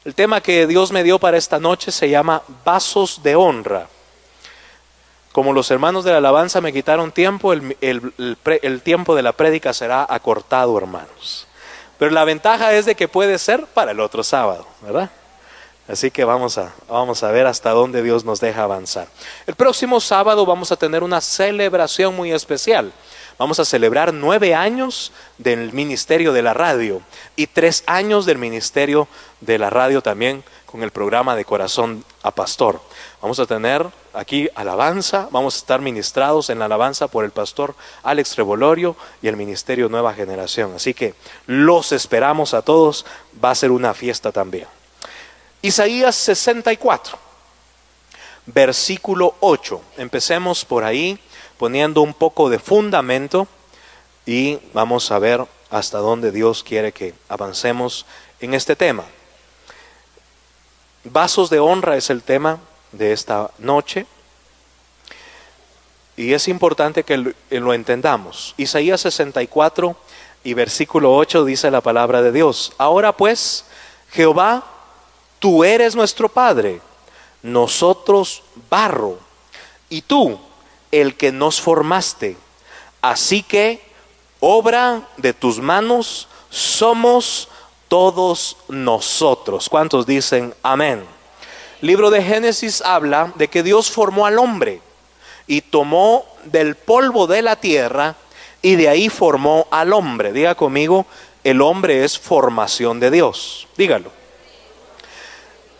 El tema que Dios me dio para esta noche se llama vasos de honra. Como los hermanos de la alabanza me quitaron tiempo, el tiempo de la prédica será acortado, hermanos. Pero la ventaja es de que puede ser para el otro sábado, ¿verdad? Así que vamos a ver hasta dónde Dios nos deja avanzar. El próximo sábado vamos a tener una celebración muy especial. Vamos a celebrar 9 años del ministerio de la radio y 3 años del ministerio de la radio también con el programa de Corazón a Pastor. Vamos a tener aquí alabanza, vamos a estar ministrados en la alabanza por el pastor Alex Revolorio y el ministerio Nueva Generación. Así que los esperamos a todos, va a ser una fiesta también. Isaías 64, versículo 8. Empecemos por ahí poniendo un poco de fundamento y vamos a ver hasta dónde Dios quiere que avancemos en este tema. Vasos de honra es el tema de esta noche y es importante que lo entendamos. Isaías 64 y versículo 8 dice la palabra de Dios: ahora pues, Jehová, tú eres nuestro Padre, nosotros barro, y tú el que nos formaste. Así que obra de tus manos somos todos nosotros. ¿Cuántos dicen amén? Libro de Génesis habla de que Dios formó al hombre y tomó del polvo de la tierra y de ahí formó al hombre. Diga conmigo, el hombre es formación de Dios. Dígalo.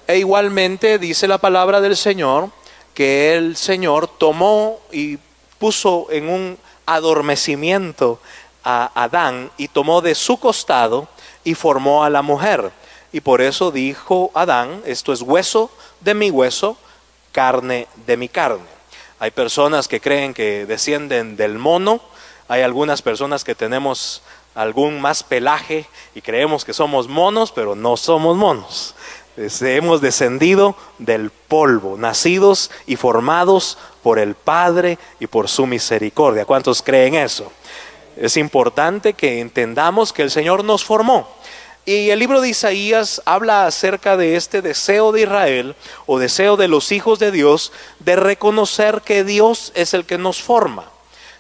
E igualmente dice la palabra del Señor que el Señor tomó y puso en un adormecimiento a Adán y tomó de su costado y formó a la mujer. Y por eso dijo Adán: esto es hueso de mi hueso, carne de mi carne. Hay personas que creen que descienden del mono, hay algunas personas que tenemos algún más pelaje y creemos que somos monos, pero no somos monos. Hemos descendido del polvo, nacidos y formados por el Padre y por su misericordia. ¿Cuántos creen eso? Es importante que entendamos que el Señor nos formó. Y el libro de Isaías habla acerca de este deseo de Israel o deseo de los hijos de Dios de reconocer que Dios es el que nos forma,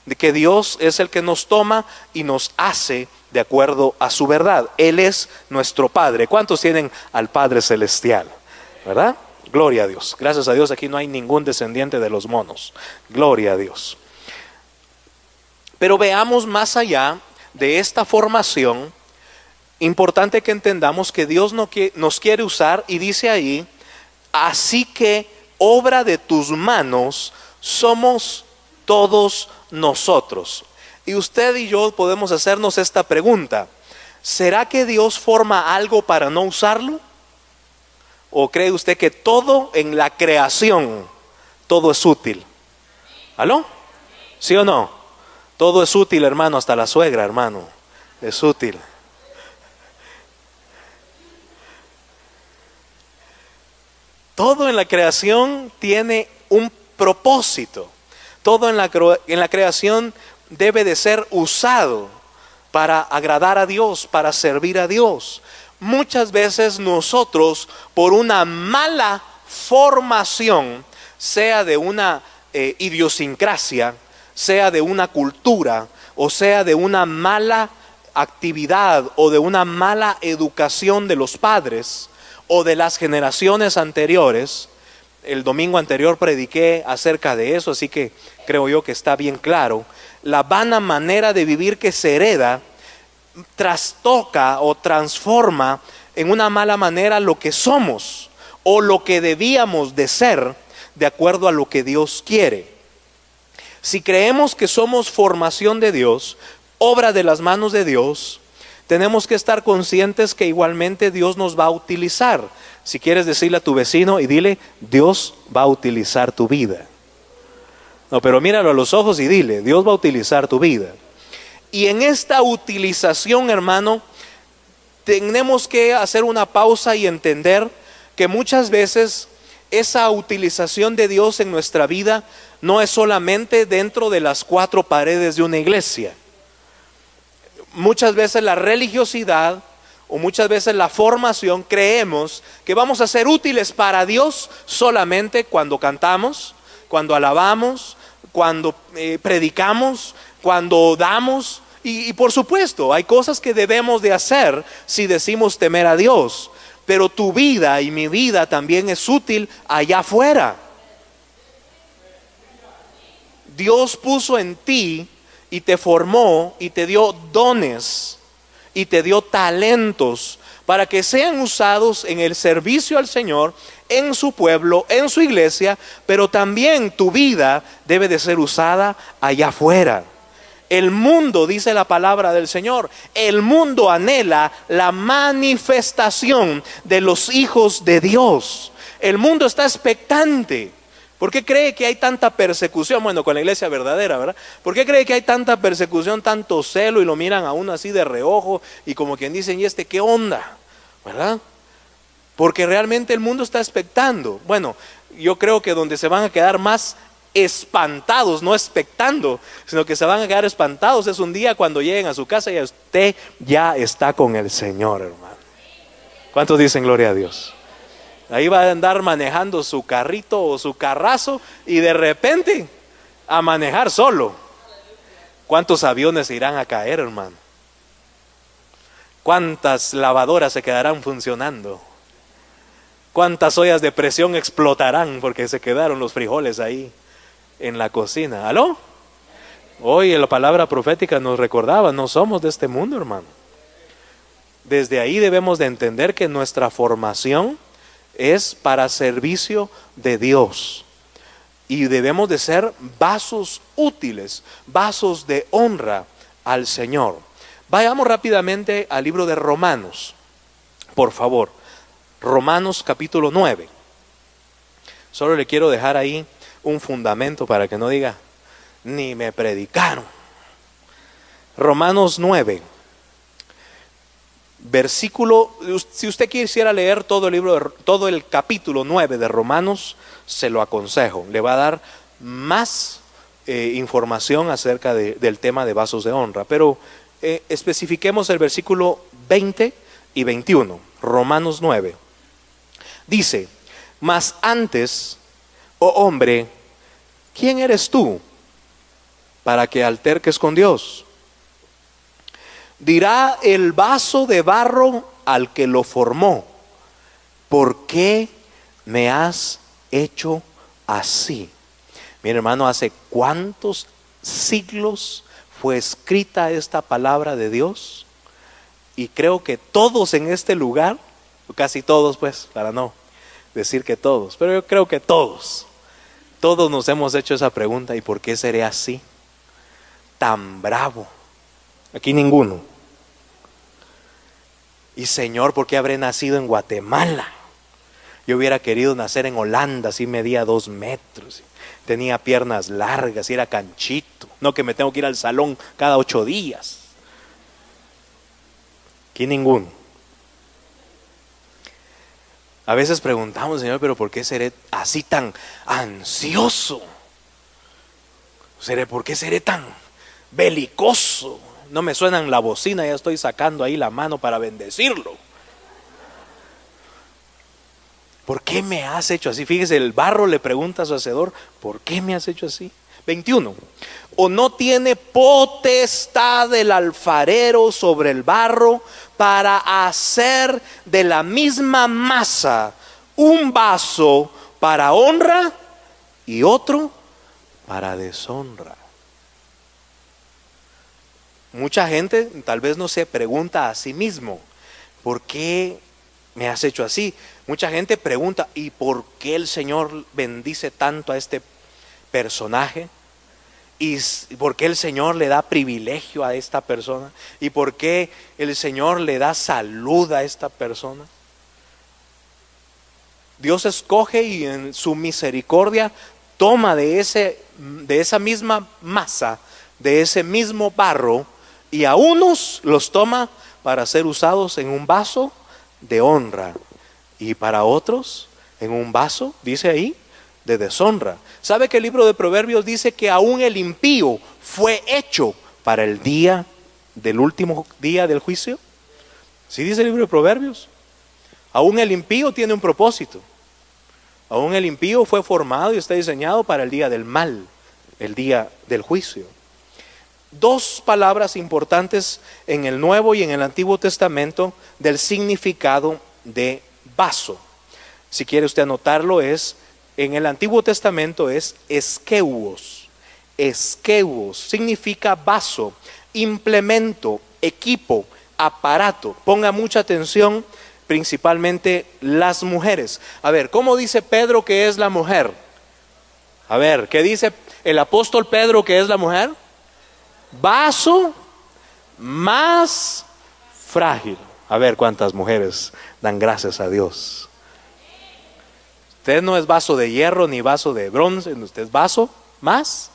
de que Dios es el que nos toma y nos hace de acuerdo a su verdad. Él es nuestro Padre. ¿Cuántos tienen al Padre Celestial? ¿Verdad? Gloria a Dios. Gracias a Dios aquí no hay ningún descendiente de los monos. Gloria a Dios. Pero veamos más allá de esta formación. Importante que entendamos que Dios nos quiere usar y dice ahí: así que obra de tus manos somos todos nosotros. Y usted y yo podemos hacernos esta pregunta: ¿será que Dios forma algo para no usarlo? ¿O cree usted que todo en la creación, todo es útil? ¿Aló? ¿Sí o no? Todo es útil, hermano, hasta la suegra, hermano, es útil. Todo en la creación tiene un propósito. Todo en la creación debe de ser usado para agradar a Dios, para servir a Dios. Muchas veces nosotros, por una mala formación, sea de una idiosincrasia, sea de una cultura, o sea de una mala actividad o de una mala educación de los padres o de las generaciones anteriores. El domingo anterior prediqué acerca de eso, así que creo yo que está bien claro. La vana manera de vivir que se hereda trastoca o transforma en una mala manera lo que somos o lo que debíamos de ser de acuerdo a lo que Dios quiere. Si creemos que somos formación de Dios, obra de las manos de Dios, tenemos que estar conscientes que igualmente Dios nos va a utilizar. Si quieres decirle a tu vecino y dile: Dios va a utilizar tu vida. No, pero míralo a los ojos y dile: Dios va a utilizar tu vida. Y en esta utilización, hermano, tenemos que hacer una pausa y entender que muchas veces esa utilización de Dios en nuestra vida no es solamente dentro de las 4 paredes de una iglesia. Muchas veces la religiosidad o muchas veces la formación, creemos que vamos a ser útiles para Dios solamente cuando cantamos, cuando alabamos, cuando predicamos, cuando damos. Y por supuesto, hay cosas que debemos de hacer si decimos temer a Dios. Pero tu vida y mi vida también es útil allá afuera. Dios puso en ti y te formó y te dio dones y te dio talentos para que sean usados en el servicio al Señor, en su pueblo, en su iglesia, pero también tu vida debe de ser usada allá afuera. El mundo, dice la palabra del Señor, el mundo anhela la manifestación de los hijos de Dios. El mundo está expectante. ¿Por qué cree que hay tanta persecución? Bueno, con la iglesia verdadera, ¿verdad? ¿Por qué cree que hay tanta persecución, tanto celo y lo miran a uno así de reojo y como quien dicen, ¿y este qué onda? ¿Verdad? Porque realmente el mundo está expectando. Bueno, yo creo que donde se van a quedar más espantados, no expectando, sino que se van a quedar espantados es un día cuando lleguen a su casa y usted ya está con el Señor, hermano. ¿Cuántos dicen gloria a Dios? Ahí va a andar manejando su carrito o su carrazo y de repente a manejar solo. ¿Cuántos aviones se irán a caer, hermano? ¿Cuántas lavadoras se quedarán funcionando? ¿Cuántas ollas de presión explotarán porque se quedaron los frijoles ahí en la cocina? ¿Aló? Hoy la palabra profética nos recordaba, no somos de este mundo, hermano. Desde ahí debemos de entender que nuestra formación es para servicio de Dios. Y debemos de ser vasos útiles, vasos de honra al Señor. Vayamos rápidamente al libro de Romanos, por favor. Romanos capítulo 9. Solo le quiero dejar ahí un fundamento para que no diga, ni me predicaron. Romanos 9. Versículo, si usted quisiera leer todo el libro, todo el capítulo 9 de Romanos, se lo aconsejo. Le va a dar más información acerca del tema de vasos de honra. Pero especifiquemos el versículo 20 y 21. Romanos 9. Dice, mas antes, oh hombre, ¿quién eres tú para que alterques con Dios? Dirá el vaso de barro al que lo formó, ¿por qué me has hecho así? Mi hermano, ¿hace cuántos siglos fue escrita esta palabra de Dios? Y creo que todos en este lugar, casi todos pues, para no decir que todos, pero yo creo que todos nos hemos hecho esa pregunta, ¿y por qué seré así? Tan bravo. Aquí ninguno. Y Señor, ¿por qué habré nacido en Guatemala? Yo hubiera querido nacer en Holanda, así medía 2 metros, tenía piernas largas y era canchito. No que me tengo que ir al salón cada 8 días. Aquí ninguno. A veces preguntamos, Señor, pero ¿por qué seré así tan ansioso? ¿Por qué seré tan belicoso? No me suenan la bocina, ya estoy sacando ahí la mano para bendecirlo. ¿Por qué me has hecho así? Fíjese, el barro le pregunta a su hacedor, ¿por qué me has hecho así? 21. ¿O no tiene potestad el alfarero sobre el barro para hacer de la misma masa un vaso para honra y otro para deshonra? Mucha gente tal vez no se pregunta a sí mismo, ¿por qué me has hecho así? Mucha gente pregunta, ¿y por qué el Señor bendice tanto a este personaje? ¿Y por qué el Señor le da privilegio a esta persona? ¿Y por qué el Señor le da salud a esta persona? Dios escoge y en su misericordia toma de esa misma masa, de ese mismo barro, y a unos los toma para ser usados en un vaso de honra y para otros en un vaso, dice ahí, de deshonra. ¿Sabe que el libro de Proverbios dice que aún el impío fue hecho para el día del último día del juicio? ¿Sí dice el libro de Proverbios? Aún el impío tiene un propósito. Aún el impío fue formado y está diseñado para el día del mal, el día del juicio. Dos palabras importantes en el Nuevo y en el Antiguo Testamento del significado de vaso. Si quiere usted anotarlo, en el Antiguo Testamento es esqueuos. Esqueuos significa vaso, implemento, equipo, aparato. Ponga mucha atención, principalmente las mujeres. A ver, ¿cómo dice Pedro que es la mujer? A ver, ¿qué dice el apóstol Pedro que es la mujer? Vaso más frágil. A ver cuántas mujeres dan gracias a Dios. Usted no es vaso de hierro ni vaso de bronce, usted es vaso más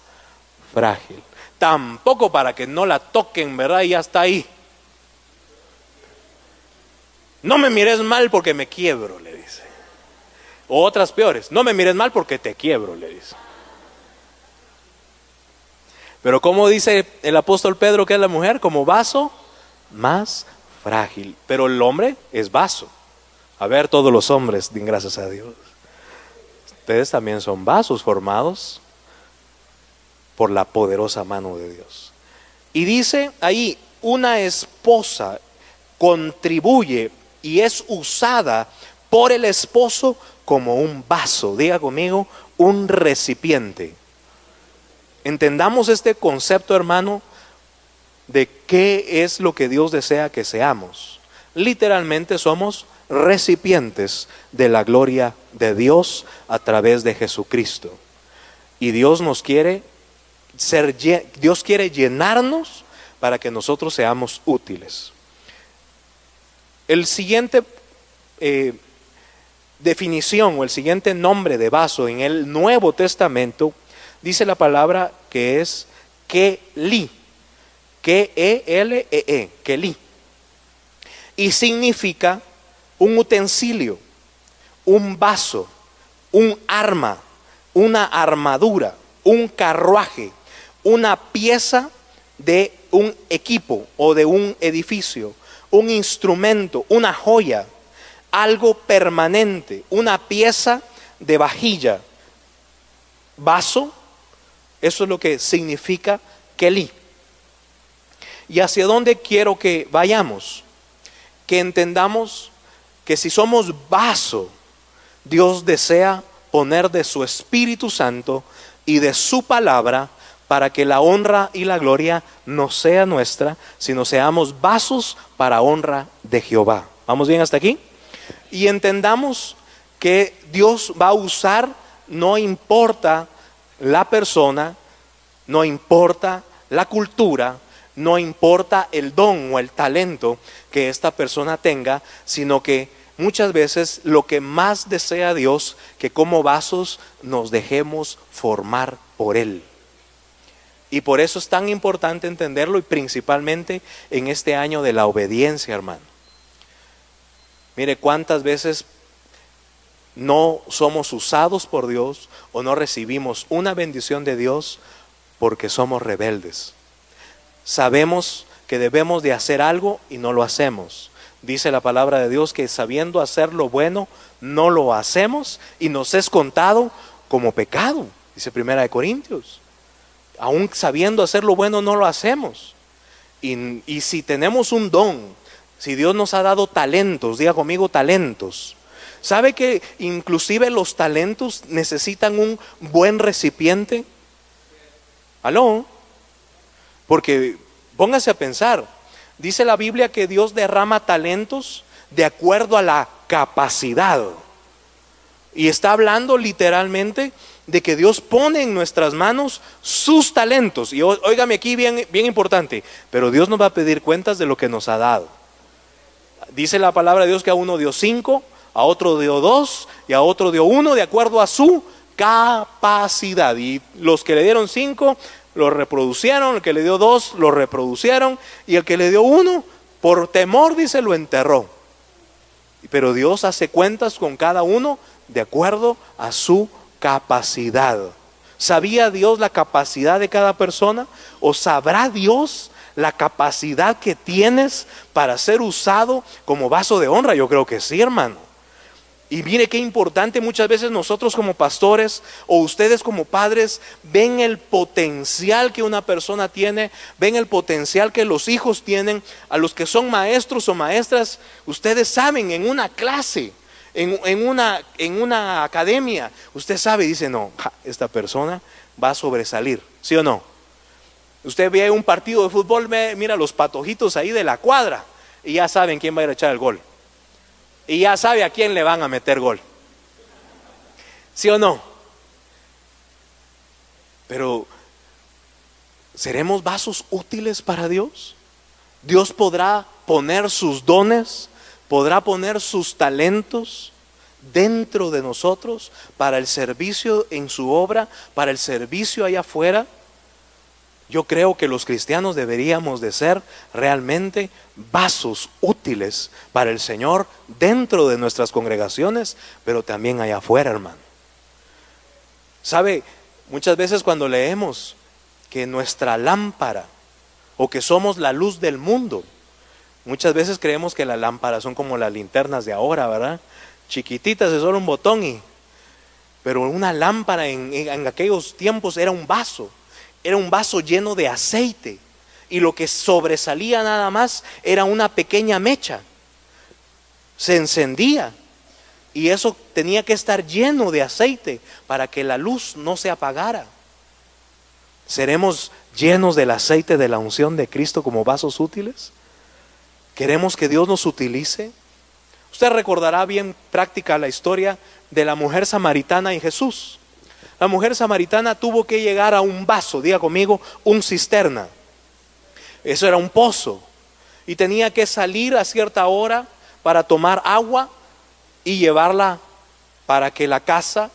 frágil. Tampoco para que no la toquen, ¿verdad? Y ya está ahí. No me mires mal porque me quiebro, le dice. O otras peores, no me mires mal porque te quiebro, le dice. Pero ¿cómo dice el apóstol Pedro que es la mujer? Como vaso más frágil. Pero el hombre es vaso. A ver, todos los hombres, den gracias a Dios. Ustedes también son vasos formados por la poderosa mano de Dios. Y dice ahí, una esposa contribuye y es usada por el esposo como un vaso. Diga conmigo, un recipiente. Entendamos este concepto, hermano, de qué es lo que Dios desea que seamos. Literalmente somos recipientes de la gloria de Dios a través de Jesucristo. Y Dios quiere llenarnos para que nosotros seamos útiles. El siguiente definición o el siguiente nombre de vaso en el Nuevo Testamento dice la palabra que es Kelí, K-E-L-E-E, Kelí, y significa un utensilio, un vaso, un arma, una armadura, un carruaje, una pieza de un equipo o de un edificio, un instrumento, una joya, algo permanente, una pieza de vajilla, vaso. Eso es lo que significa Kelí. ¿Y hacia dónde quiero que vayamos? Que entendamos que si somos vaso, Dios desea poner de su Espíritu Santo y de su palabra para que la honra y la gloria no sea nuestra, sino seamos vasos para honra de Jehová. ¿Vamos bien hasta aquí? Y entendamos que Dios va a usar, no importa la persona, no importa la cultura, no importa el don o el talento que esta persona tenga, sino que muchas veces lo que más desea Dios, que como vasos nos dejemos formar por Él. Y por eso es tan importante entenderlo, y principalmente en este año de la obediencia, hermano. Mire cuántas veces no somos usados por Dios o no recibimos una bendición de Dios porque somos rebeldes. Sabemos que debemos de hacer algo y no lo hacemos. Dice la palabra de Dios que sabiendo hacer lo bueno no lo hacemos y nos es contado como pecado. Dice 1 Corintios. Aún sabiendo hacer lo bueno no lo hacemos. Y si tenemos un don, si Dios nos ha dado talentos, diga conmigo talentos. ¿Sabe que inclusive los talentos necesitan un buen recipiente? ¿Aló? Porque póngase a pensar, dice la Biblia que Dios derrama talentos de acuerdo a la capacidad. Y está hablando literalmente de que Dios pone en nuestras manos sus talentos. Y óigame aquí bien, bien importante, pero Dios nos va a pedir cuentas de lo que nos ha dado. Dice la palabra de Dios que a uno dio 5, a otro dio 2 y a otro dio 1 de acuerdo a su capacidad. Y los que le dieron 5 lo reproducieron, el que le dio 2 lo reproducieron y el que le dio 1 por temor, dice, lo enterró. Pero Dios hace cuentas con cada uno de acuerdo a su capacidad. ¿Sabía Dios la capacidad de cada persona? ¿O sabrá Dios la capacidad que tienes para ser usado como vaso de honra? Yo creo que sí, hermano. Y mire qué importante, muchas veces nosotros como pastores o ustedes como padres ven el potencial que una persona tiene, ven el potencial que los hijos tienen. A los que son maestros o maestras, ustedes saben, en una clase, en una academia, usted sabe y dice, no, esta persona va a sobresalir, ¿sí o no? Usted ve un partido de fútbol, mira los patojitos ahí de la cuadra y ya saben quién va a ir a echar el gol. Y ya sabe a quién le van a meter gol, ¿sí o no? Pero ¿seremos vasos útiles para Dios? Dios podrá poner sus dones, podrá poner sus talentos dentro de nosotros para el servicio en su obra, para el servicio allá afuera. Yo creo que los cristianos deberíamos de ser realmente vasos útiles para el Señor dentro de nuestras congregaciones, pero también allá afuera, hermano. ¿Sabe? Muchas veces cuando leemos que nuestra lámpara o que somos la luz del mundo, muchas veces creemos que las lámparas son como las linternas de ahora, ¿verdad? Chiquititas, es solo un botón pero una lámpara en aquellos tiempos era un vaso. Era un vaso lleno de aceite y lo que sobresalía nada más era una pequeña mecha. Se encendía y eso tenía que estar lleno de aceite para que la luz no se apagara. ¿Seremos llenos del aceite de la unción de Cristo como vasos útiles? ¿Queremos que Dios nos utilice? Usted recordará bien práctica la historia de la mujer samaritana y Jesús. La mujer samaritana tuvo que llegar a un vaso, diga conmigo, un cisterna. Eso era un pozo. Y tenía que salir a cierta hora para tomar agua y llevarla para que la casa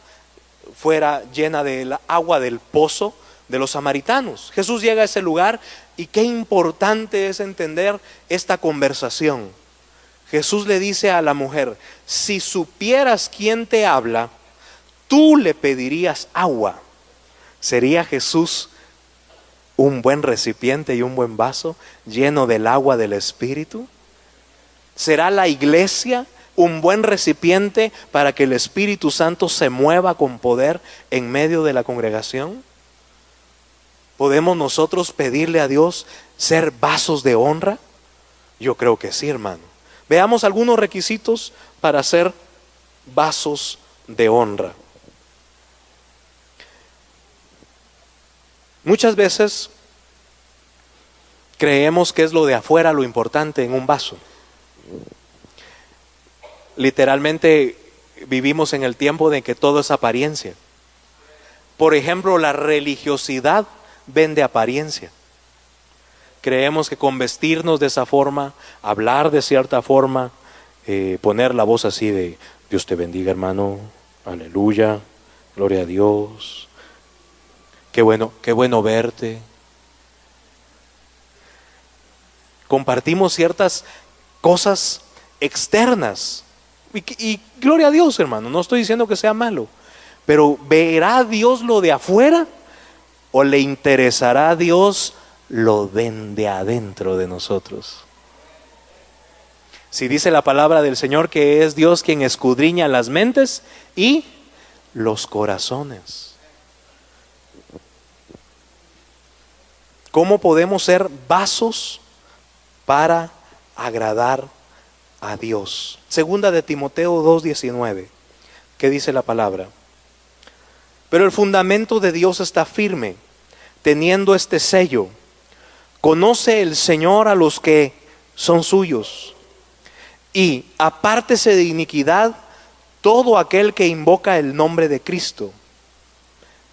fuera llena del agua del pozo de los samaritanos. Jesús llega a ese lugar y qué importante es entender esta conversación. Jesús le dice a la mujer, si supieras quién te habla, tú le pedirías agua. ¿Sería Jesús un buen recipiente y un buen vaso lleno del agua del Espíritu? ¿Será la iglesia un buen recipiente para que el Espíritu Santo se mueva con poder en medio de la congregación? ¿Podemos nosotros pedirle a Dios ser vasos de honra? Yo creo que sí, hermano. Veamos algunos requisitos para ser vasos de honra. Muchas veces creemos que es lo de afuera lo importante en un vaso. Literalmente vivimos en el tiempo de que todo es apariencia. Por ejemplo, la religiosidad vende apariencia. Creemos que con vestirnos de esa forma, hablar de cierta forma, poner la voz así de Dios te bendiga, hermano, aleluya, gloria a Dios. Qué bueno verte. Compartimos ciertas cosas externas. Y gloria a Dios, hermano, no estoy diciendo que sea malo. Pero ¿verá Dios lo de afuera? ¿O le interesará a Dios lo de adentro de nosotros? Si dice la palabra del Señor que es Dios quien escudriña las mentes y los corazones. ¿Cómo podemos ser vasos para agradar a Dios? Segunda de Timoteo 2:19. ¿Qué dice la palabra? Pero el fundamento de Dios está firme, teniendo este sello. Conoce el Señor a los que son suyos. Y apártese de iniquidad todo aquel que invoca el nombre de Cristo.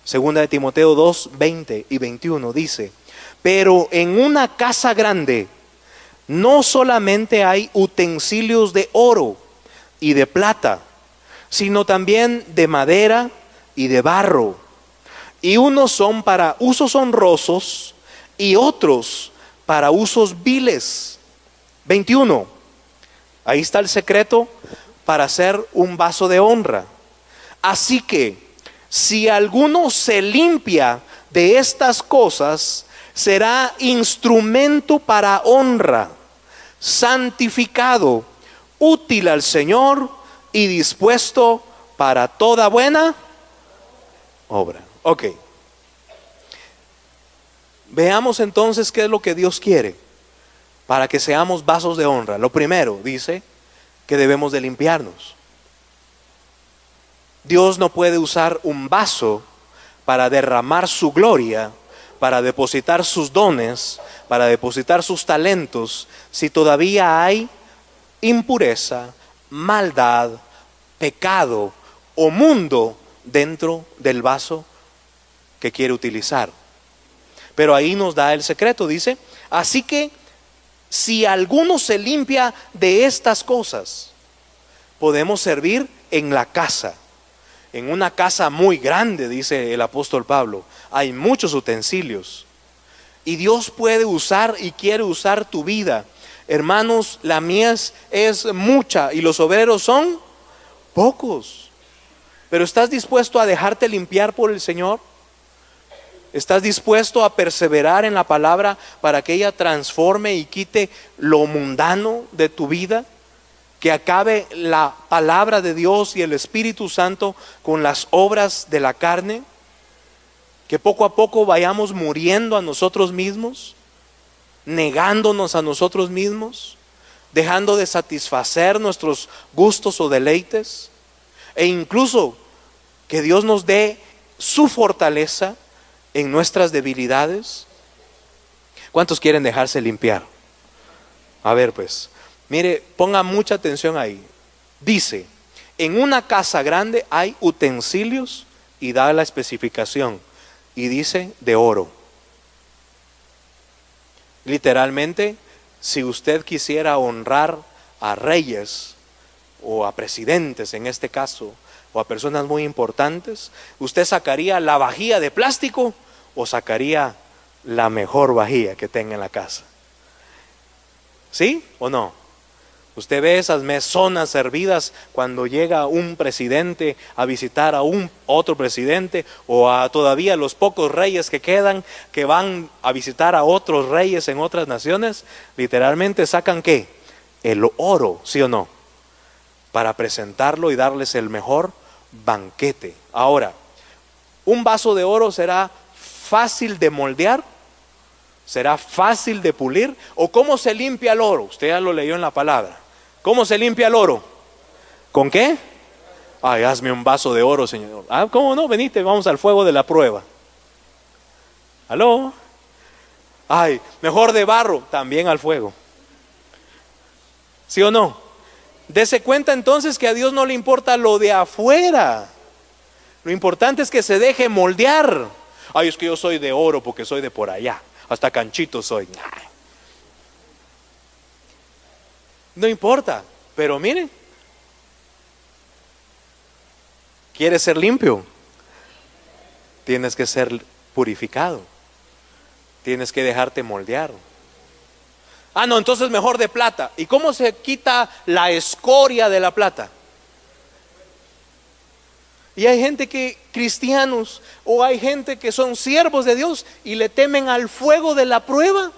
Segunda de Timoteo 2:20 y 21 dice: pero en una casa grande no solamente hay utensilios de oro y de plata, sino también de madera y de barro. Y unos son para usos honrosos y otros para usos viles. 21. Ahí está el secreto para ser un vaso de honra. Así que si alguno se limpia de estas cosas, será instrumento para honra, santificado, útil al Señor y dispuesto para toda buena obra. Ok. Veamos entonces qué es lo que Dios quiere para que seamos vasos de honra. Lo primero, dice que debemos de limpiarnos. Dios no puede usar un vaso para derramar su gloria, para depositar sus dones, para depositar sus talentos, si todavía hay impureza, maldad, pecado o mundo dentro del vaso que quiere utilizar. Pero ahí nos da el secreto, dice, así que si alguno se limpia de estas cosas, podemos servir en la casa. En una casa muy grande, dice el apóstol Pablo, hay muchos utensilios. Y Dios puede usar y quiere usar tu vida. Hermanos, la mies es mucha y los obreros son pocos. Pero ¿estás dispuesto a dejarte limpiar por el Señor? ¿Estás dispuesto a perseverar en la palabra para que ella transforme y quite lo mundano de tu vida? Que acabe la palabra de Dios y el Espíritu Santo con las obras de la carne. Que poco a poco vayamos muriendo a nosotros mismos, negándonos a nosotros mismos, dejando de satisfacer nuestros gustos o deleites, e incluso que Dios nos dé su fortaleza en nuestras debilidades. ¿Cuántos quieren dejarse limpiar? A ver pues, mire, ponga mucha atención ahí. Dice, en una casa grande hay utensilios, y da la especificación, y dice de oro. Literalmente, si usted quisiera honrar a reyes o a presidentes en este caso, o a personas muy importantes, usted sacaría la vajilla de plástico o sacaría la mejor vajilla que tenga en la casa. ¿Sí o no? Usted ve esas mesonas servidas cuando llega un presidente a visitar a un otro presidente, o a todavía los pocos reyes que quedan, que van a visitar a otros reyes en otras naciones. Literalmente sacan ¿qué? El oro, ¿sí o no? Para presentarlo y darles el mejor banquete. Ahora, ¿un vaso de oro será fácil de moldear? ¿Será fácil de pulir? ¿O cómo se limpia el oro? Usted ya lo leyó en la palabra. ¿Cómo se limpia el oro? ¿Con qué? Ay, hazme un vaso de oro, Señor. Ah, ¿cómo no? Venite, vamos al fuego de la prueba. ¿Aló? Ay, mejor de barro, también al fuego. ¿Sí o no? Dese cuenta entonces que a Dios no le importa lo de afuera. Lo importante es que se deje moldear. Ay, es que yo soy de oro porque soy de por allá. Hasta canchito soy. No importa, pero mire, ¿quieres ser limpio? Tienes que ser purificado. Tienes que dejarte moldear. Ah, no, entonces mejor de plata. ¿Y cómo se quita la escoria de la plata? Y hay gente que, cristianos, o hay gente que son siervos de Dios y le temen al fuego de la prueba.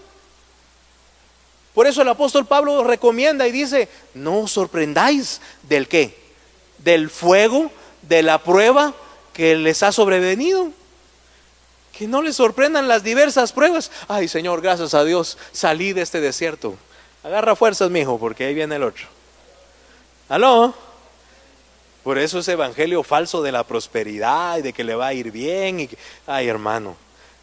Por eso el apóstol Pablo recomienda y dice, no os sorprendáis del ¿qué? Del fuego, de la prueba que les ha sobrevenido. Que no les sorprendan las diversas pruebas. Ay, Señor, gracias a Dios, salí de este desierto. Agarra fuerzas, mijo, porque ahí viene el otro. ¿Aló? Por eso ese evangelio falso de la prosperidad y de que le va a ir bien. Ay, hermano,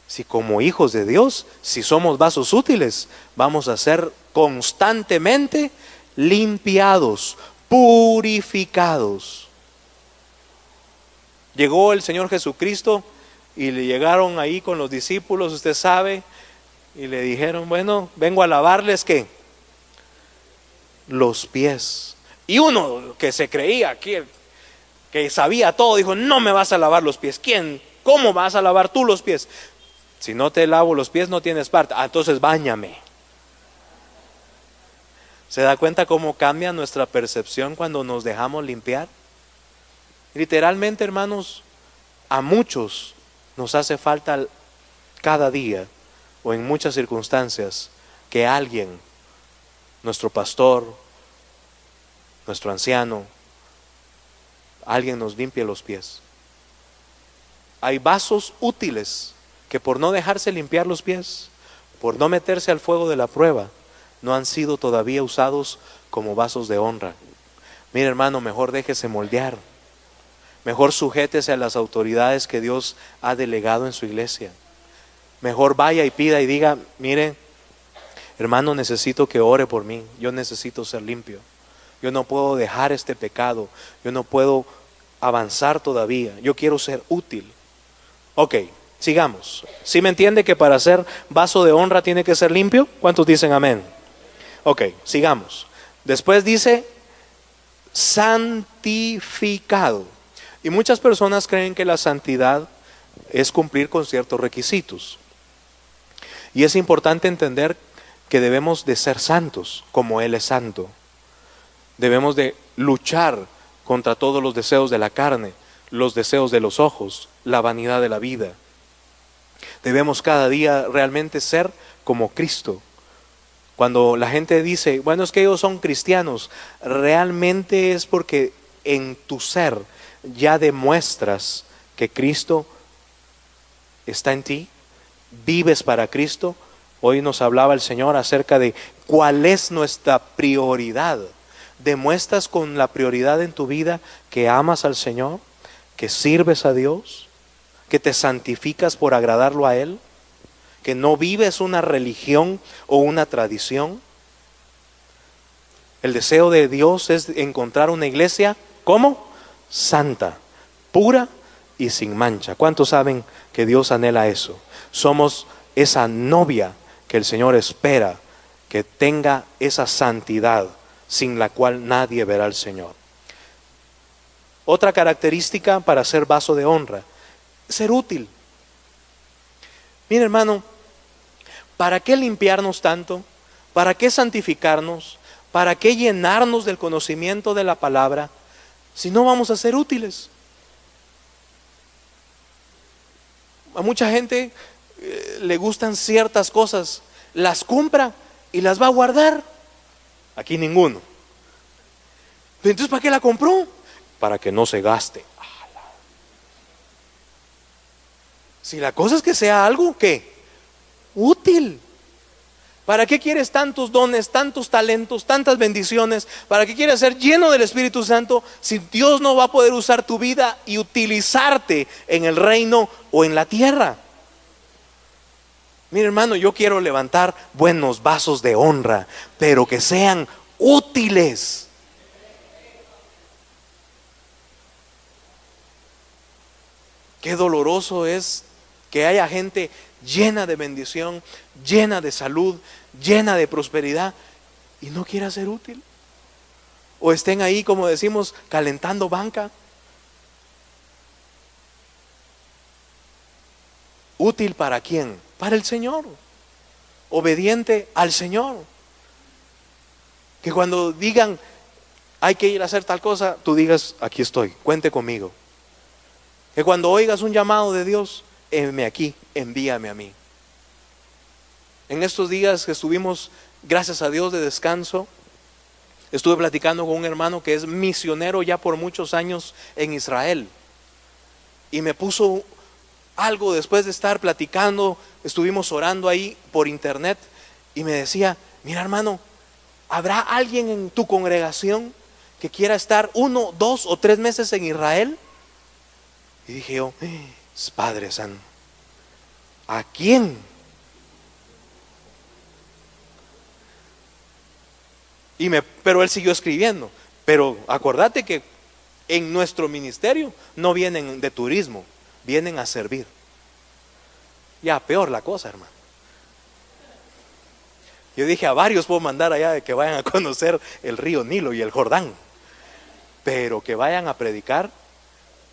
si como hijos de Dios, si somos vasos útiles, vamos a ser constantemente limpiados, purificados. Llegó el Señor Jesucristo y le llegaron ahí con los discípulos, usted sabe, y le dijeron, bueno, vengo a lavarles ¿qué? Los pies. Y uno que se creía que sabía todo, dijo, no me vas a lavar los pies. ¿Quién? ¿Cómo vas a lavar tú los pies? Si no te lavo los pies no tienes parte. Ah, entonces báñame. ¿Se da cuenta cómo cambia nuestra percepción cuando nos dejamos limpiar? Literalmente, hermanos, a muchos nos hace falta cada día o en muchas circunstancias que alguien, nuestro pastor, nuestro anciano, alguien nos limpie los pies. Hay vasos útiles que por no dejarse limpiar los pies, por no meterse al fuego de la prueba, no han sido todavía usados como vasos de honra. Mire, hermano, mejor déjese moldear. Mejor sujétese a las autoridades que Dios ha delegado en su iglesia. Mejor vaya y pida y diga: mire, hermano, necesito que ore por mí. Yo necesito ser limpio. Yo no puedo dejar este pecado. Yo no puedo avanzar todavía. Yo quiero ser útil. Ok, sigamos. ¿Sí me entiende que para ser vaso de honra tiene que ser limpio? ¿Cuántos dicen amén? Ok, sigamos. Después dice santificado. Y muchas personas creen que la santidad es cumplir con ciertos requisitos. Y es importante entender que debemos de ser santos como Él es santo. Debemos de luchar contra todos los deseos de la carne, los deseos de los ojos, la vanidad de la vida. Debemos cada día realmente ser como Cristo. Cuando la gente dice: bueno, es que ellos son cristianos, realmente es porque en tu ser ya demuestras que Cristo está en ti, vives para Cristo. Hoy nos hablaba el Señor acerca de cuál es nuestra prioridad. ¿Demuestras con la prioridad en tu vida que amas al Señor, que sirves a Dios, que te santificas por agradarlo a Él, que no vives una religión o una tradición? El deseo de Dios es encontrar una iglesia, ¿cómo? Santa, pura y sin mancha. ¿Cuántos saben que Dios anhela eso? Somos esa novia que el Señor espera que tenga esa santidad sin la cual nadie verá al Señor. Otra característica para ser vaso de honra: ser útil. Mira, hermano, ¿para qué limpiarnos tanto? ¿Para qué santificarnos? ¿Para qué llenarnos del conocimiento de la palabra si no vamos a ser útiles? A mucha gente le gustan ciertas cosas, las compra y las va a guardar. Aquí ninguno. Entonces, ¿para qué la compró? Para que no se gaste. Si la cosa es que sea algo que útil. ¿Para qué quieres tantos dones, tantos talentos, tantas bendiciones? ¿Para qué quieres ser lleno del Espíritu Santo si Dios no va a poder usar tu vida y utilizarte en el reino o en la tierra? Mira, hermano, yo quiero levantar buenos vasos de honra, pero que sean útiles. Qué doloroso es que haya gente llena de bendición, llena de salud, llena de prosperidad y no quiera ser útil. O estén ahí, como decimos, calentando banca. ¿Útil para quién? Para el Señor. Obediente al Señor. Que cuando digan hay que ir a hacer tal cosa, tú digas: aquí estoy, cuente conmigo. Que cuando oigas un llamado de Dios: heme aquí, envíame a mí. En estos días que estuvimos, gracias a Dios, de descanso, estuve platicando con un hermano que es misionero ya por muchos años en Israel. Y me puso algo después de estar platicando, estuvimos orando ahí por internet, y me decía: mira, hermano, ¿habrá alguien en tu congregación que quiera estar 1, 2 o 3 meses en Israel? Y dije yo: Padre Santo, ¿a quién? Pero él siguió escribiendo. Pero acordate que en nuestro ministerio no vienen de turismo, vienen a servir. Ya peor la cosa, hermano. Yo dije: a varios puedo mandar allá de que vayan a conocer el río Nilo y el Jordán, pero que vayan a predicar,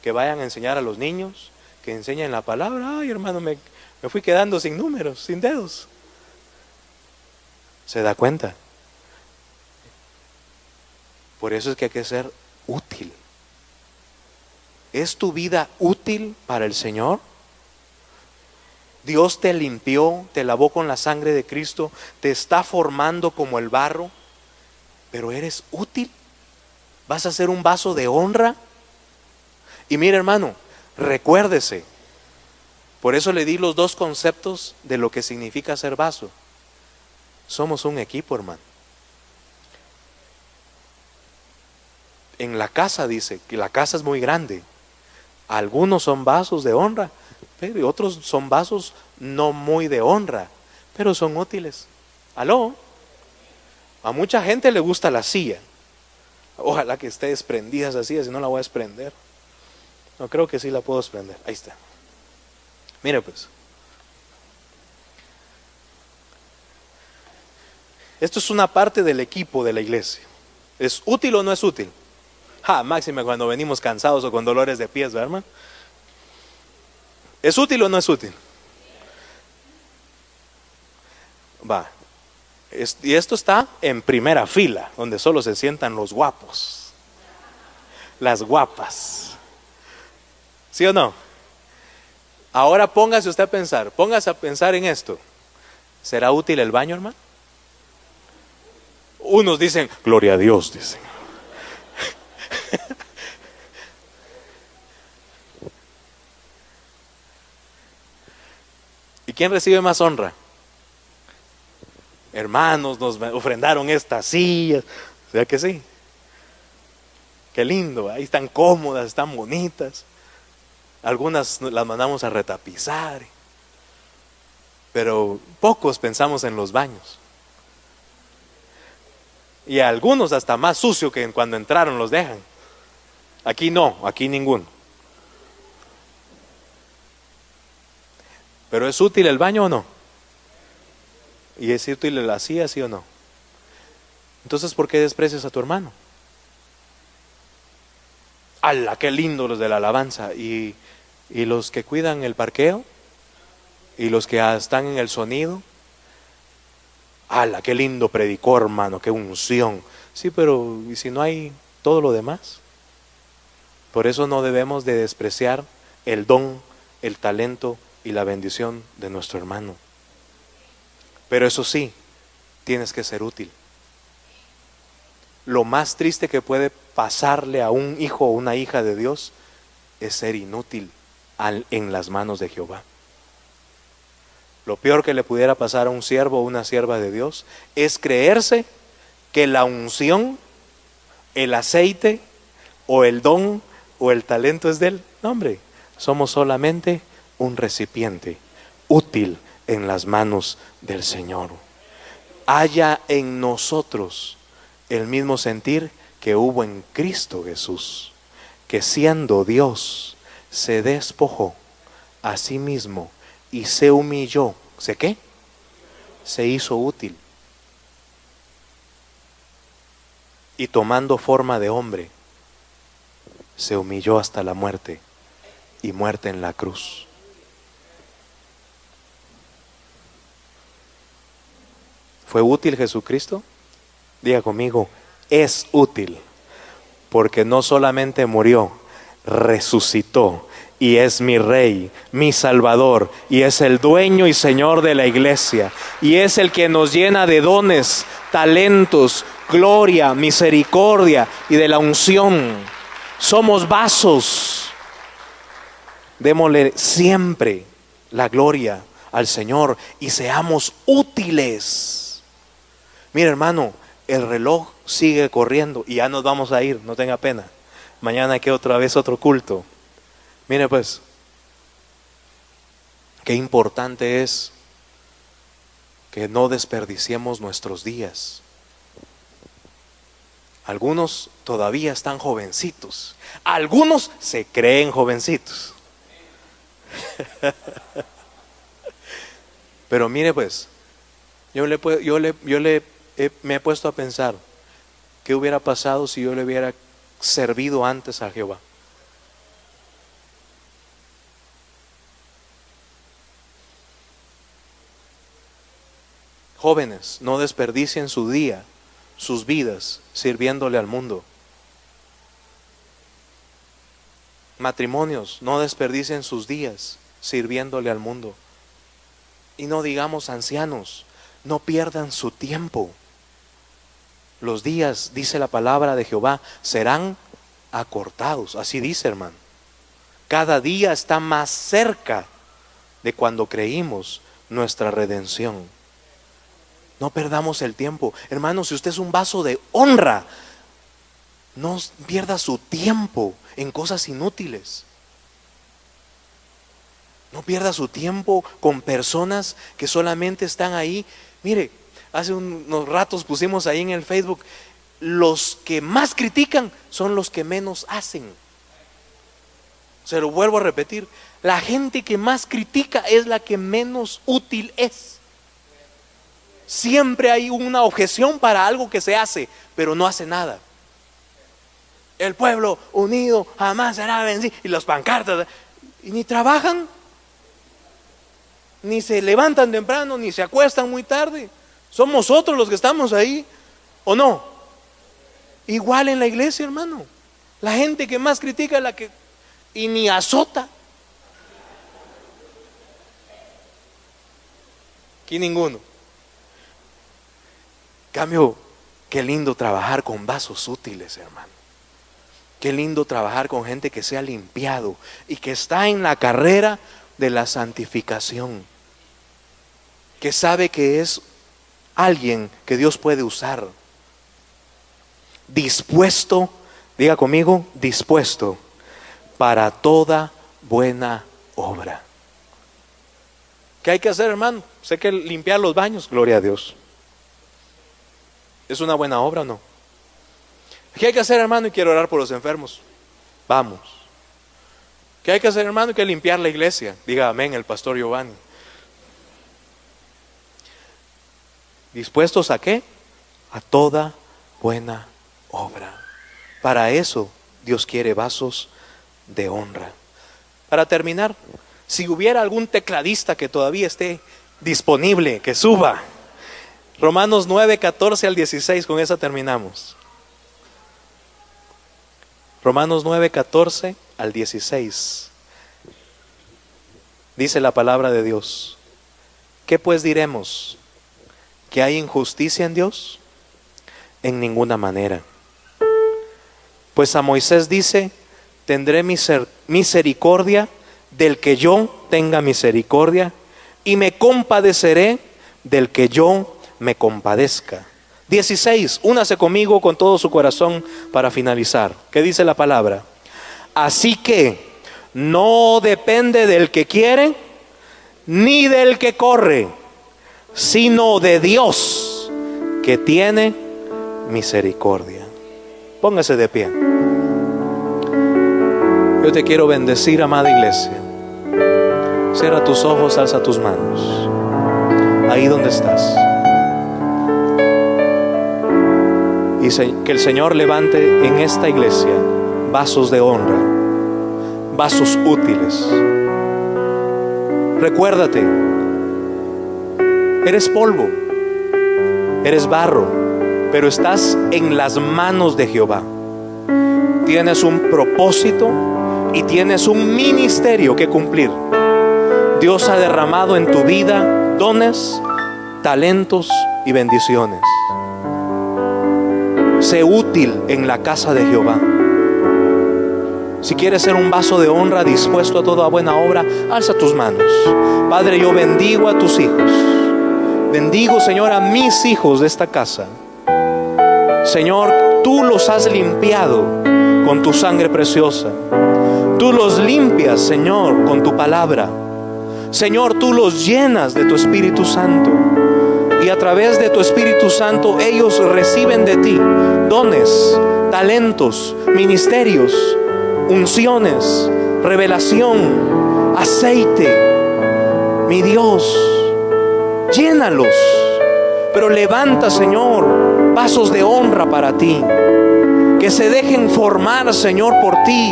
que vayan a enseñar a los niños, que enseñen la palabra. Ay, hermano, me fui quedando sin números, sin dedos. ¿Se da cuenta? Por eso es que hay que ser útil. ¿Es tu vida útil para el Señor? Dios te limpió, te lavó con la sangre de Cristo, te está formando como el barro, pero eres útil. ¿Vas a ser un vaso de honra? Y mire, hermano, recuérdese, por eso le di los dos conceptos de lo que significa ser vaso. Somos un equipo, hermano. En la casa dice que la casa es muy grande. Algunos son vasos de honra, pero otros son vasos no muy de honra, pero son útiles. ¿Aló? A mucha gente le gusta la silla. Ojalá que esté desprendida esa silla, si no la voy a desprender. No, creo que sí la puedo desprender. Ahí está. Mire pues. Esto es una parte del equipo de la iglesia. ¿Es útil o no es útil? Máxime cuando venimos cansados o con dolores de pies, ¿verdad, hermano? ¿Es útil o no es útil? Va. Y esto está en primera fila, donde solo se sientan los guapos, las guapas. ¿Sí o no? Ahora póngase usted a pensar, póngase a pensar en esto. ¿Será útil el baño, hermano? Unos dicen, gloria a Dios, dicen. ¿Y quién recibe más honra? Hermanos, nos ofrendaron estas sillas. ¿Verdad que sí? Qué lindo, ahí están cómodas, están bonitas. Algunas las mandamos a retapizar. Pero pocos pensamos en los baños. Y a algunos hasta más sucio que cuando entraron los dejan. Aquí no, aquí ninguno. ¿Pero es útil el baño o no? ¿Y es útil la silla, sí o no? Entonces, ¿por qué desprecias a tu hermano? ¡Hala, qué lindo los de la alabanza! ¿Y los que cuidan el parqueo? ¿Y los que están en el sonido? ¡Hala, qué lindo predicó, hermano! ¡Qué unción! Sí, pero ¿y si no hay todo lo demás? Por eso no debemos de despreciar el don, el talento y la bendición de nuestro hermano. Pero eso sí, tienes que ser útil. Lo más triste que puede pasarle a un hijo o una hija de Dios es ser inútil en las manos de Jehová. Lo peor que le pudiera pasar a un siervo o una sierva de Dios es creerse que la unción, el aceite o el don o el talento es de él. No, hombre, somos solamente un recipiente útil en las manos del Señor. Haya en nosotros el mismo sentir que hubo en Cristo Jesús, que siendo Dios se despojó a sí mismo y se humilló. ¿Sé qué? Se hizo útil. Y tomando forma de hombre, se humilló hasta la muerte y muerte en la cruz. ¿Fue útil Jesucristo? Diga conmigo, es útil, porque no solamente murió, resucitó y es mi Rey, mi Salvador, y es el dueño y Señor de la iglesia, y es el que nos llena de dones, talentos, gloria, misericordia y de la unción. Somos vasos. Démosle siempre la gloria al Señor y seamos útiles. Mira, hermano, el reloj sigue corriendo y ya nos vamos a ir, no tenga pena. Mañana hay que otra vez otro culto. Mire pues, qué importante es que no desperdiciemos nuestros días. Algunos todavía están jovencitos, algunos se creen jovencitos. Pero mire pues, me he puesto a pensar, ¿qué hubiera pasado si yo le hubiera servido antes a Jehová? Jóvenes, no desperdicien su día, sus vidas, sirviéndole al mundo. Matrimonios, no desperdicien sus días, sirviéndole al mundo. Y no digamos ancianos, no pierdan su tiempo. Los días, dice la palabra de Jehová, serán acortados. Así dice, hermano. Cada día está más cerca de cuando creímos nuestra redención. No perdamos el tiempo. Hermano, si usted es un vaso de honra, no pierda su tiempo en cosas inútiles. No pierda su tiempo con personas que solamente están ahí. Mire, hace unos ratos pusimos ahí en el Facebook, los que más critican son los que menos hacen. Se lo vuelvo a repetir, la gente que más critica es la que menos útil es. Siempre hay una objeción para algo que se hace, pero no hace nada. El pueblo unido jamás será vencido. Y las pancartas, y ni trabajan, ni se levantan temprano, ni se acuestan muy tarde. Somos nosotros los que estamos ahí, ¿o no? Igual en la iglesia, hermano. La gente que más critica es la que y ni azota. Aquí ninguno. Cambio, qué lindo trabajar con vasos útiles, hermano. Qué lindo trabajar con gente que se ha limpiado y que está en la carrera de la santificación, que sabe que es alguien que Dios puede usar, dispuesto, diga conmigo, dispuesto para toda buena obra. ¿Qué hay que hacer, hermano? Sé que limpiar los baños, gloria a Dios. ¿Es una buena obra o no? ¿Qué hay que hacer, hermano? Y quiero orar por los enfermos. Vamos. ¿Qué hay que hacer, hermano? Hay que limpiar la iglesia. Diga amén el pastor Giovanni. ¿Dispuestos a qué? A toda buena obra. Para eso Dios quiere vasos de honra. Para terminar, si hubiera algún tecladista que todavía esté disponible, que suba. Romanos 9, 14 al 16, con esa terminamos. Romanos 9, 14 al 16. Dice la palabra de Dios: ¿qué pues diremos? ¿Que hay injusticia en Dios? En ninguna manera. Pues a Moisés dice: tendré misericordia del que yo tenga misericordia, y me compadeceré del que yo me compadezca. 16, únase conmigo con todo su corazón para finalizar. ¿Qué dice la palabra? Así que no depende del que quiere, ni del que corre, sino de Dios que tiene misericordia. Póngase de pie. Yo te quiero bendecir, amada iglesia. Cierra tus ojos, alza tus manos. Ahí donde estás. Y que el Señor levante en esta iglesia vasos de honra, vasos útiles. Recuérdate, eres polvo, eres barro, pero estás en las manos de Jehová. Tienes un propósito y tienes un ministerio que cumplir. Dios ha derramado en tu vida dones, talentos y bendiciones. Sé útil en la casa de Jehová. Si quieres ser un vaso de honra dispuesto a toda buena obra, alza tus manos. Padre, yo bendigo a tus hijos. Bendigo, Señor, a mis hijos de esta casa. Señor, tú los has limpiado con tu sangre preciosa. Tú los limpias, Señor, con tu palabra. Señor, tú los llenas de tu Espíritu Santo. Y a través de tu Espíritu Santo ellos reciben de ti dones, talentos, ministerios, unciones, revelación, aceite. Mi Dios, llénalos. Pero levanta, Señor, vasos de honra para ti. Que se dejen formar, Señor, por ti.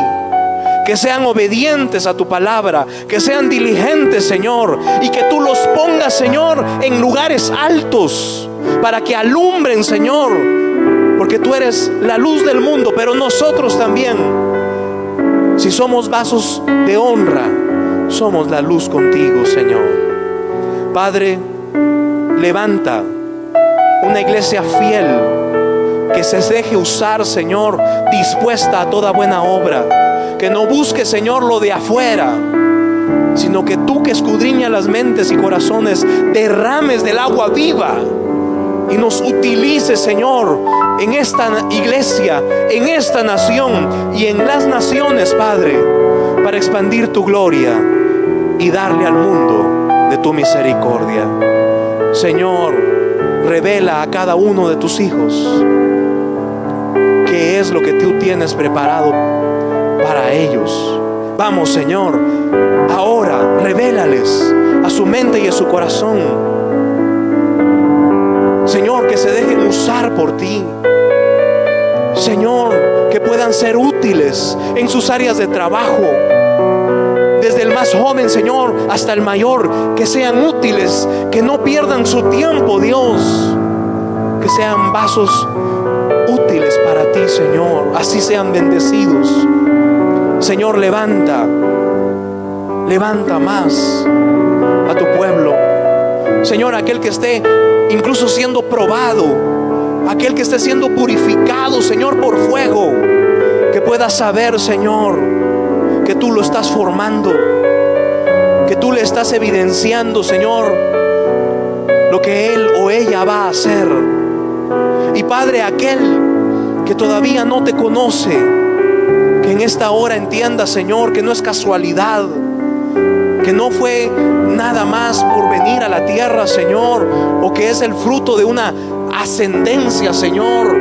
Que sean obedientes a tu palabra, que sean diligentes, Señor, y que tú los pongas, Señor, en lugares altos para que alumbren, Señor, porque tú eres la luz del mundo, pero nosotros también, si somos vasos de honra, somos la luz contigo, Señor. Padre, levanta una iglesia fiel que se deje usar, Señor, dispuesta a toda buena obra, que no busque, Señor, lo de afuera, sino que tú, que escudriñas las mentes y corazones, derrames del agua viva y nos utilices, Señor, en esta iglesia, en esta nación y en las naciones, Padre, para expandir tu gloria y darle al mundo de tu misericordia. Señor, revela a cada uno de tus hijos qué es lo que tú tienes preparado para ellos. Vamos, Señor, ahora revélales a su mente y a su corazón, Señor, que se dejen usar por ti, Señor, que puedan ser útiles en sus áreas de trabajo, desde el más joven, Señor, hasta el mayor, que sean útiles, que no pierdan su tiempo, Dios, que sean vasos útiles para ti, Señor, así sean bendecidos. Señor, levanta más a tu pueblo, Señor, aquel que esté incluso siendo probado, aquel que esté siendo purificado, Señor, por fuego, que pueda saber, Señor, que tú lo estás formando, que tú le estás evidenciando, Señor, lo que él o ella va a hacer. Y Padre, aquel que todavía no te conoce, que en esta hora entienda, Señor, que no es casualidad, que no fue nada más por venir a la tierra, Señor, o que es el fruto de una ascendencia, Señor,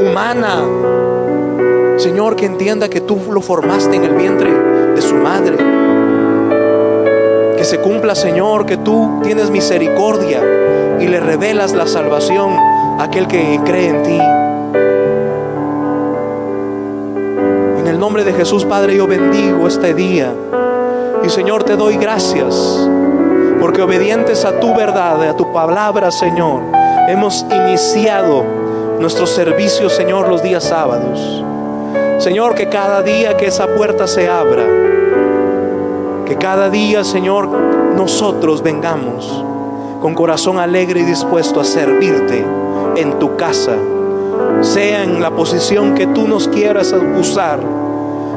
humana. Señor, que entienda que tú lo formaste en el vientre de su madre. Que se cumpla, Señor, que tú tienes misericordia y le revelas la salvación a aquel que cree en ti. En el nombre de Jesús, Padre, yo bendigo este día. Y Señor, te doy gracias porque obedientes a tu verdad, a tu palabra, Señor, hemos iniciado nuestro servicio, Señor, los días sábados. Señor, que cada día que esa puerta se abra, que cada día, Señor, nosotros vengamos con corazón alegre y dispuesto a servirte en tu casa, sea en la posición que tú nos quieras usar,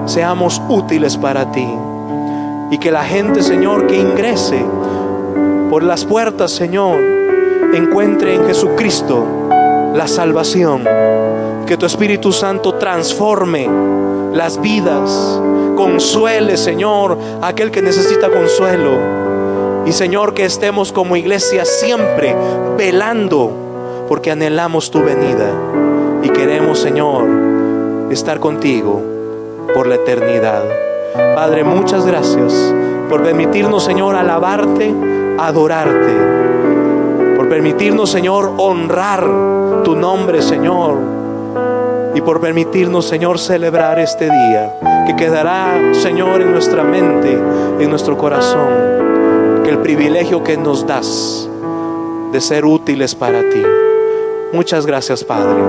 seamos útiles para ti. Y que la gente, Señor, que ingrese por las puertas, Señor, encuentre en Jesucristo la salvación. Que tu Espíritu Santo transforme las vidas, consuele, Señor, a aquel que necesita consuelo. Y Señor, que estemos como iglesia siempre velando, porque anhelamos tu venida y queremos, Señor, estar contigo por la eternidad. Padre, muchas gracias por permitirnos, Señor, alabarte, adorarte, por permitirnos, Señor, honrar tu nombre, Señor, y por permitirnos, Señor, celebrar este día que quedará, Señor, en nuestra mente, en nuestro corazón, que el privilegio que nos das de ser útiles para ti. Muchas gracias, Padre.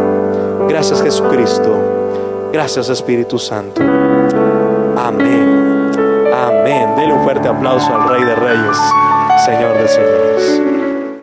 Gracias, Jesucristo. Gracias, Espíritu Santo. Amén. Amén. Dele un fuerte aplauso al Rey de Reyes, Señor de Señores.